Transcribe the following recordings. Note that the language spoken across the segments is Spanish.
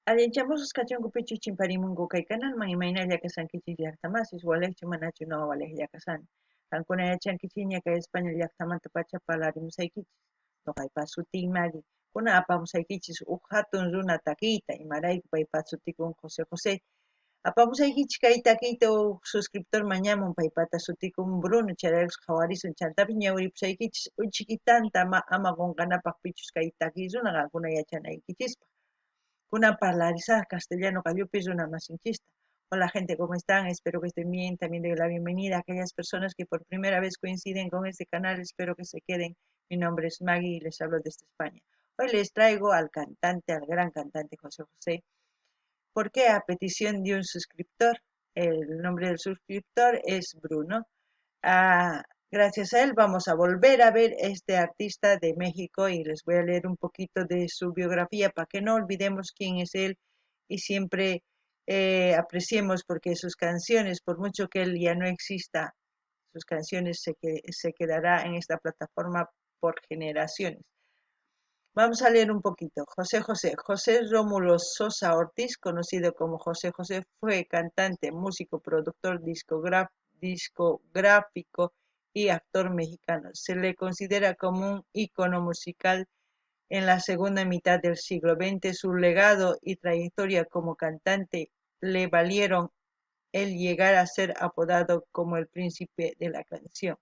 Allinchamos kachunkupichu chimparimunku kay kanalman imaynalla kasankichis llaqtamasis waleqchu manachu no waleq llaqasani. Qankuna yachankichis ña kay España llaqtamanta pacha parlarimusaykichis. Noqaypa sutin Magui. Kuna apamusaykichis huk hatun runa takiyta imarayku paypa sutikun José José. Apamusaykichis kay takiyta huk suscriptor mañamun paypata sutikun Bruno chayarikus qhawarisun chantapis ñawiripusaykichis uchikitanta ama qunqanapaq pichus kay takiy runa qankuna yachanaykichispa. Kuna parlarizar castellano Calliope es una masinchista. Hola gente, ¿cómo están? Espero que estén bien. También doy la bienvenida a aquellas personas que por primera vez coinciden con este canal. Espero que se queden. Mi nombre es Maggie y les hablo desde España. Hoy les traigo al cantante, al gran cantante José José. ¿Por qué? A petición de un suscriptor. El nombre del suscriptor es Bruno. Gracias a él vamos a volver a ver este artista de México y les voy a leer un poquito de su biografía para que no olvidemos quién es él y siempre apreciemos porque sus canciones, por mucho que él ya no exista, sus canciones se quedará en esta plataforma por generaciones. Vamos a leer un poquito. José José. José Rómulo Sosa Ortiz, conocido como José José, fue cantante, músico, productor discográfico y actor mexicano. Se le considera como un ícono musical en la segunda mitad del siglo XX. Su legado y trayectoria como cantante le valieron el llegar a ser apodado como el príncipe de la canción.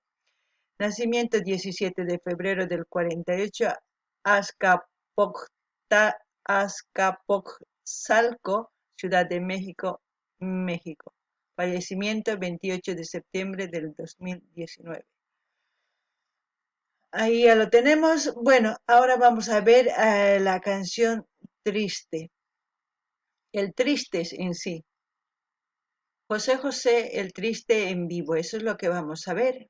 Nacimiento 17 de febrero del 48, Azcapotzalco, Ciudad de México, México. Fallecimiento 28 de septiembre del 2019. Ahí ya lo tenemos. Bueno, ahora vamos a ver la canción Triste. El Triste en sí. José José, el Triste en vivo. Eso es lo que vamos a ver.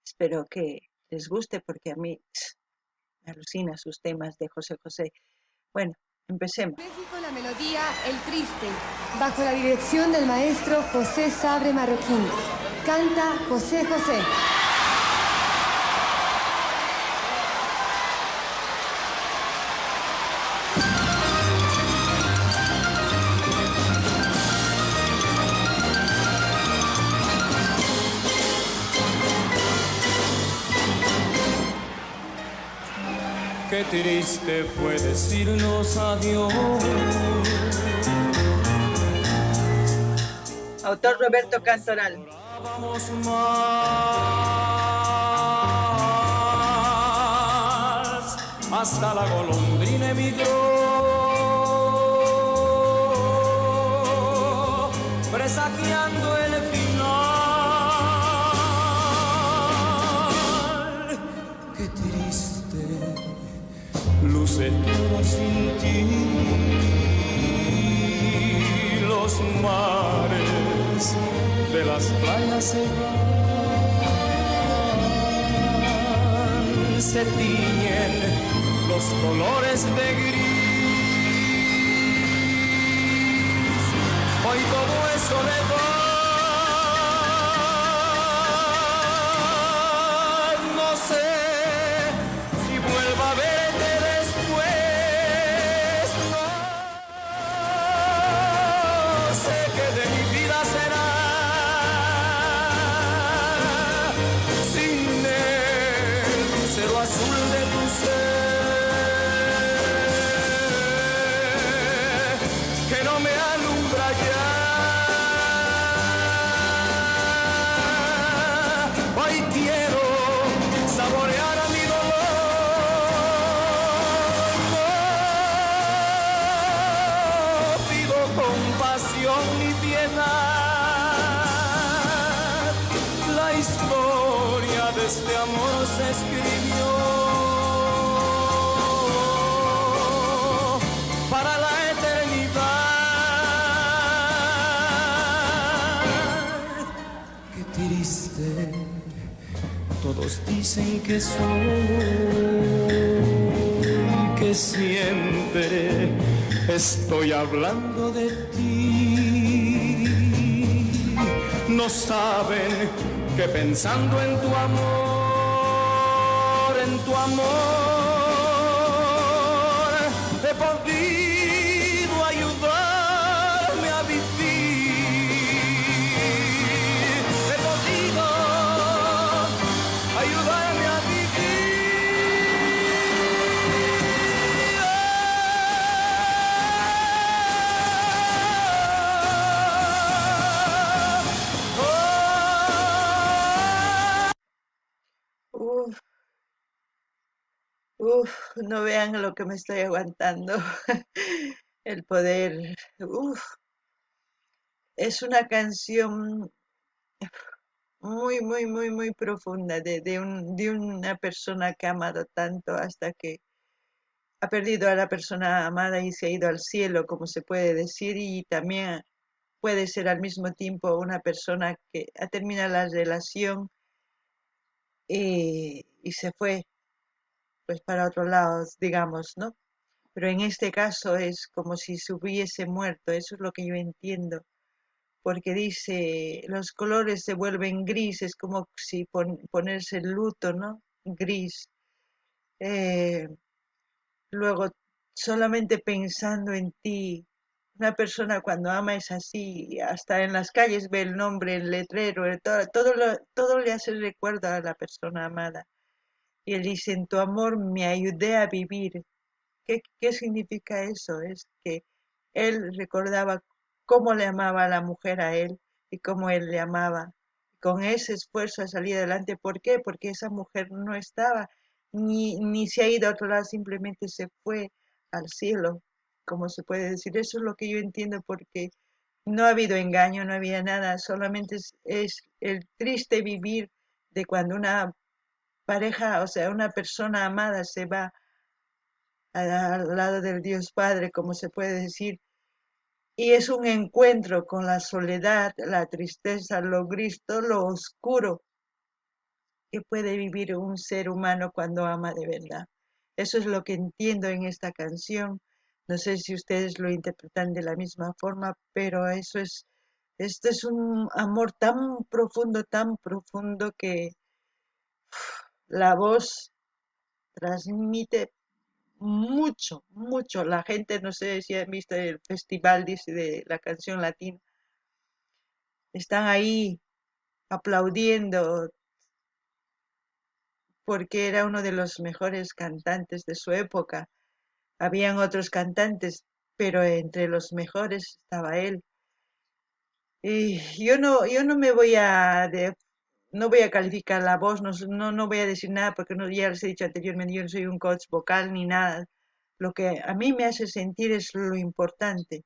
Espero que les guste porque a mí me alucina sus temas de José José. Bueno, empecemos. México, la melodía El Triste, bajo la dirección del maestro José Sabre Marroquín. Canta José José. Qué triste fue decirnos adiós. Autor Roberto Cantoral. Vamos más, hasta la golondrina emigró, presagiando el final. Qué triste luce todo sin ti, los mares de las playas se van, se tiñen los colores de gris, hoy todo es soledad, no sé si vuelva a verte después, no sé qué de mi vida será sin el lucero azul de tu ser, que no me alumbra ya. Hoy quiero saborear a mi dolor, no pido compasión ni piedad, la historia de este amor se escribió para la eternidad. Qué triste, todos dicen que soy, que siempre estoy hablando de ti. No saben que pensando en tu amor, he podido ayudar no vean lo que me estoy aguantando. El poder. Uf, es una canción muy, muy, muy, muy profunda de una persona que ha amado tanto hasta que ha perdido a la persona amada y se ha ido al cielo, como se puede decir, y también puede ser al mismo tiempo una persona que ha terminado la relación y se fue pues para otro lado, digamos, ¿no? Pero en este caso es como si se hubiese muerto, eso es lo que yo entiendo, porque dice, los colores se vuelven grises, como si ponerse el luto, ¿no? Gris. Eh, Luego, solamente pensando en ti, una persona cuando ama es así, hasta en las calles ve el nombre, el letrero, todo le hace recuerdo a la persona amada. Y él dice, en tu amor me ayudé a vivir. ¿Qué significa eso? Es que él recordaba cómo le amaba a la mujer a él y cómo él le amaba. Con ese esfuerzo a salir adelante. ¿Por qué? Porque esa mujer no estaba, ni se ha ido a otro lado, simplemente se fue al cielo, como se puede decir. Eso es lo que yo entiendo, porque no ha habido engaño, no había nada, solamente es el triste vivir de cuando una pareja, o sea, una persona amada se va al lado del Dios Padre, como se puede decir, y es un encuentro con la soledad, la tristeza, lo gris, todo lo oscuro que puede vivir un ser humano cuando ama de verdad. Eso es lo que entiendo en esta canción. No sé si ustedes lo interpretan de la misma forma, pero esto es un amor tan profundo que la voz transmite mucho, mucho. La gente, no sé si han visto el festival, dice, de la canción latina, están ahí aplaudiendo porque era uno de los mejores cantantes de su época. Habían otros cantantes, pero entre los mejores estaba él. Y yo no me voy no voy a calificar la voz, no voy a decir nada porque no, ya les he dicho anteriormente, yo no soy un coach vocal ni nada. Lo que a mí me hace sentir es lo importante,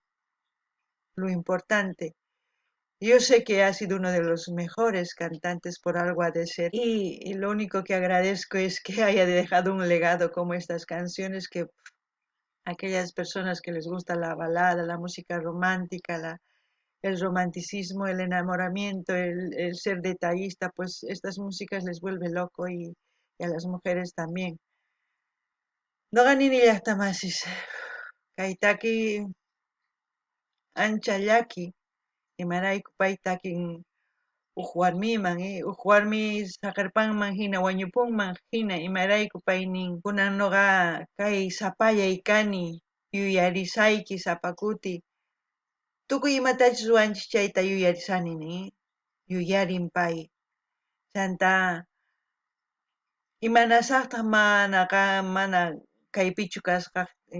lo importante. Yo sé que ha sido uno de los mejores cantantes, por algo ha de ser, y lo único que agradezco es que haya dejado un legado como estas canciones, que aquellas personas que les gusta la balada, la música romántica, el romanticismo, el enamoramiento, el ser detallista, pues estas músicas les vuelve loco y a las mujeres también. No ganini llaqtamasis, kaytaki ancha llaki, imarayku pay takin huk warmiman, huk warmi saqirpanman hina wañupunman hina imarayku pay nin kunan nuqa kay sapallay kani yuyarisayki sapakuti tukuy imatachus ruwanchik chayta yuyarisani nin yuyarin pay chanta imanasaqtaq mana kaypichu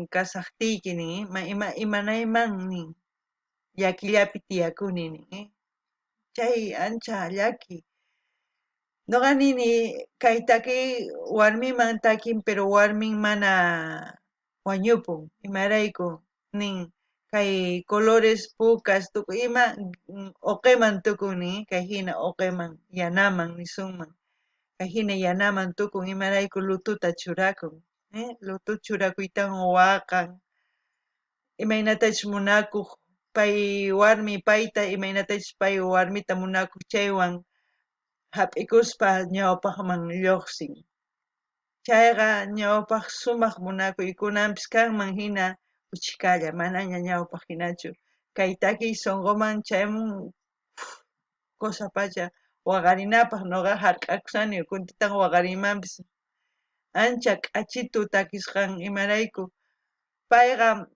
kasaqtiyki nin imanayman nin llakillapi tiyakuni nin chay ancha llaki. Nuqa nini kay takiy warmiman takin, pero warmin mana wañupun, imarayku nin kay colores pukas tukuy ima uqiman tukun nin kay hina uqiman yanaman nisunman, kay hina yanaman tukun imarayku lututa churakun, lututa churakuytawan waqan, imaynatachus munakuq pay warmi payta, imaynatachus pay warmita munakuq chaywan hap'ikuspa ñawpaqman lluqsin. Chayqa ñawpaq sumaq munakuykunanpis kanman hina uchikalla, manaña ñawpaq hinachu. Kay takiy sunquman chaymun qusapacha waqarinapaq nuqa hark'akusani kuntitaqa waqarimanpis ancha k'achitu takisqan imarayku. Payqa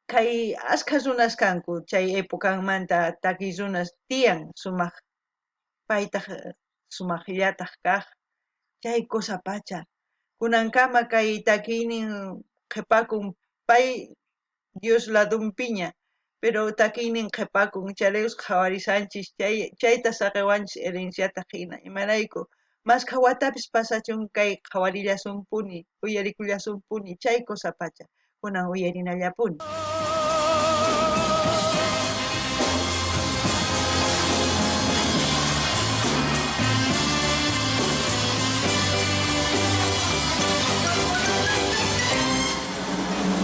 kay ashkha runas kanku chay epokanmanta takiy runas tiyan sumaq paytaq sumaqllataq kaq chay qusapacha kunankama kay takiynin qhipakun pay Dios ladunpiña, pero takiynin qhipakun charakusqa qhawarisanchis chayta saqiwanchis herenciata hina imarayku Mas qhawatapis pasachun kay qhawarillasunpuni uyarikullasunpuni chay kusapacha kunan uyarinallapuni.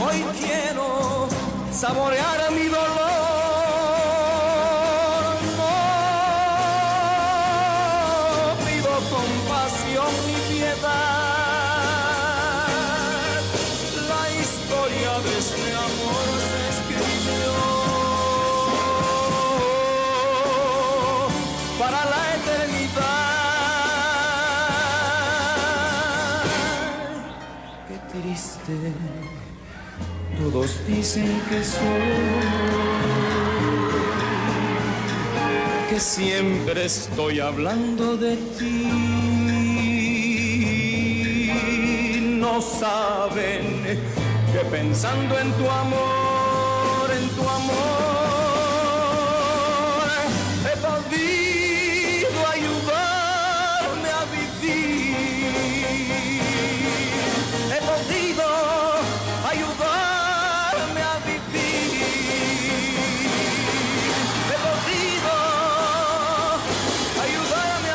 Hoy quiero saborear mi dolor, no pido compasión ni piedad. La historia de este amor se escribió para la eternidad. Qué triste. Todos dicen que siempre estoy hablando de ti. No saben que pensando en tu amor, he podido ayudarme a vivir. He podido ayudarme a vivir. He podido ayudarme a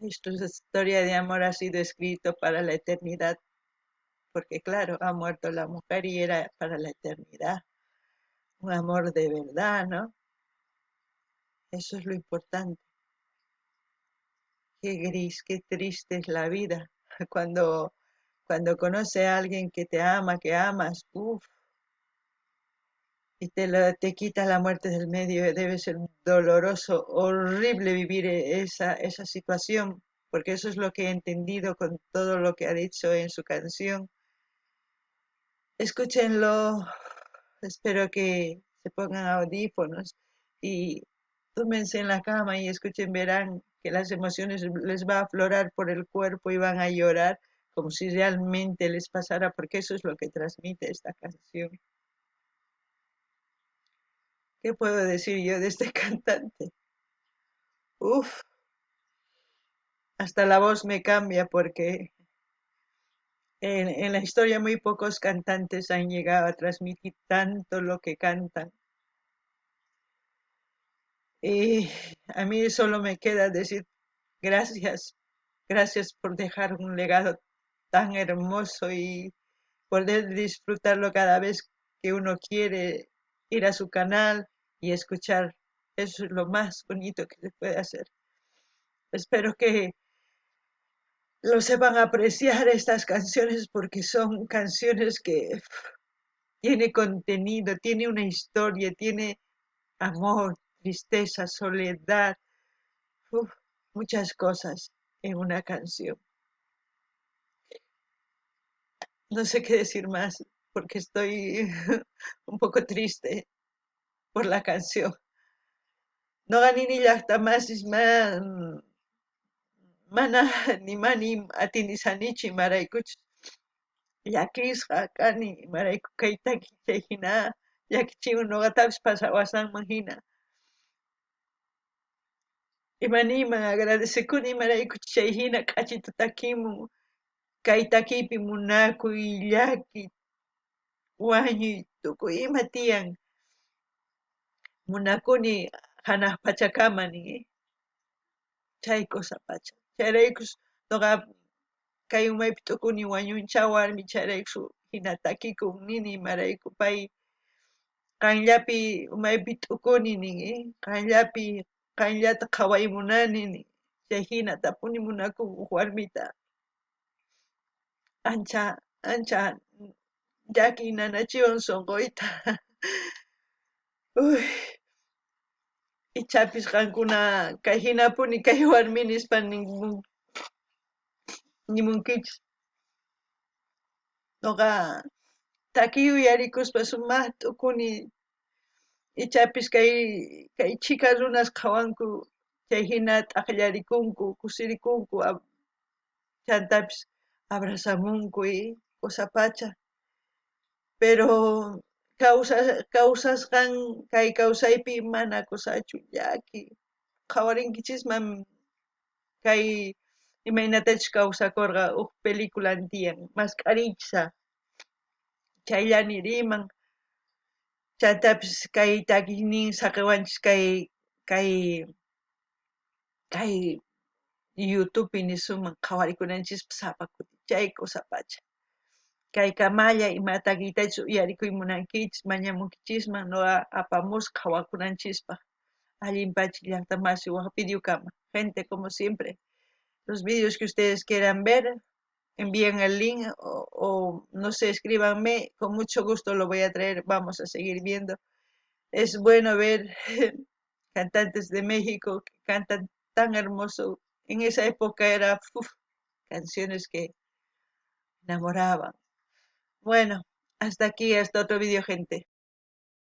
Esta historia de amor ha sido escrito para la eternidad, porque claro, ha muerto la mujer y era para la eternidad. Un amor de verdad, ¿no? Eso es lo importante. Qué gris, qué triste es la vida. Cuando, cuando conoce a alguien que te ama, que amas, uff, y te quita la muerte del medio, debe ser doloroso, horrible vivir esa situación, porque eso es lo que he entendido con todo lo que ha dicho en su canción. Escúchenlo, espero que se pongan audífonos y túmense en la cama y escuchen, verán que las emociones les va a aflorar por el cuerpo y van a llorar como si realmente les pasara, porque eso es lo que transmite esta canción. ¿Qué puedo decir yo de este cantante? Uf, hasta la voz me cambia porque en la historia muy pocos cantantes han llegado a transmitir tanto lo que cantan. Y a mí solo me queda decir gracias, gracias por dejar un legado tan hermoso y poder disfrutarlo cada vez que uno quiere ir a su canal y escuchar. Eso es lo más bonito que se puede hacer. Espero que lo sepan apreciar estas canciones porque son canciones que tiene contenido, tiene una historia, tiene amor, tristeza, soledad, uf, muchas cosas en una canción. No sé qué decir más porque estoy un poco triste por la canción. No ganini llaqtamasis mana nimani atinisanichi maraykuchus llakisqa kani imarayku kaytaki chay hina llakichiwan ñuqatapish pasawasanman hina imaniyman agradecikuni imaraykuchus chay hina k'achita takimun kay takipi munakuy llaki wañuy tukuy ima tiyan munakuni hanaq pachakama nin chay kusapacha chayraykush ñuqa kay umaypi t'ukuni wañuncha warmi chayrayksu hina takikun nini imarayku pay qanllapi umaypi t'ukuni nin qanllata qhawaymunani nin chay hina tapuni munakun warmita ancha llakiy nanachiwan sunquyta ichapis qankuna kay hinapuni kay warmi nispa nimunkichis nuqa takiy uyarikuspa sumaq t'ukuni ichapis kay chika runas qhawanku chay hina t'aqllarikunku kusirikunku chantapis abrazamunku qusapacha pero kawsasqan kay kawsaypi mana kusachu llaki qhawarinkichikman kay imaynatachus kawsakurqa películan tiyan masq'ariyta chaylla niriman chaytapis kay takiynin saqiwanchis kay YouTubepi nisuman qhawarikunanchikpa sapa kuti chay qusapacha kay kamalla ima takiytachus uyarikuymunankichis mañamunkichisman nuqa apamusqa qhawakunanchispaq allinpachik llaqtamasipi waq videokama gente como siempre los videos que ustedes quieran ver envíen el link o no sé, escríbanme, con mucho gusto lo voy a traer, vamos a seguir viendo. Es bueno ver cantantes de México que cantan tan hermoso. En esa época era canciones que enamoraban. Bueno, hasta aquí, hasta otro video, gente.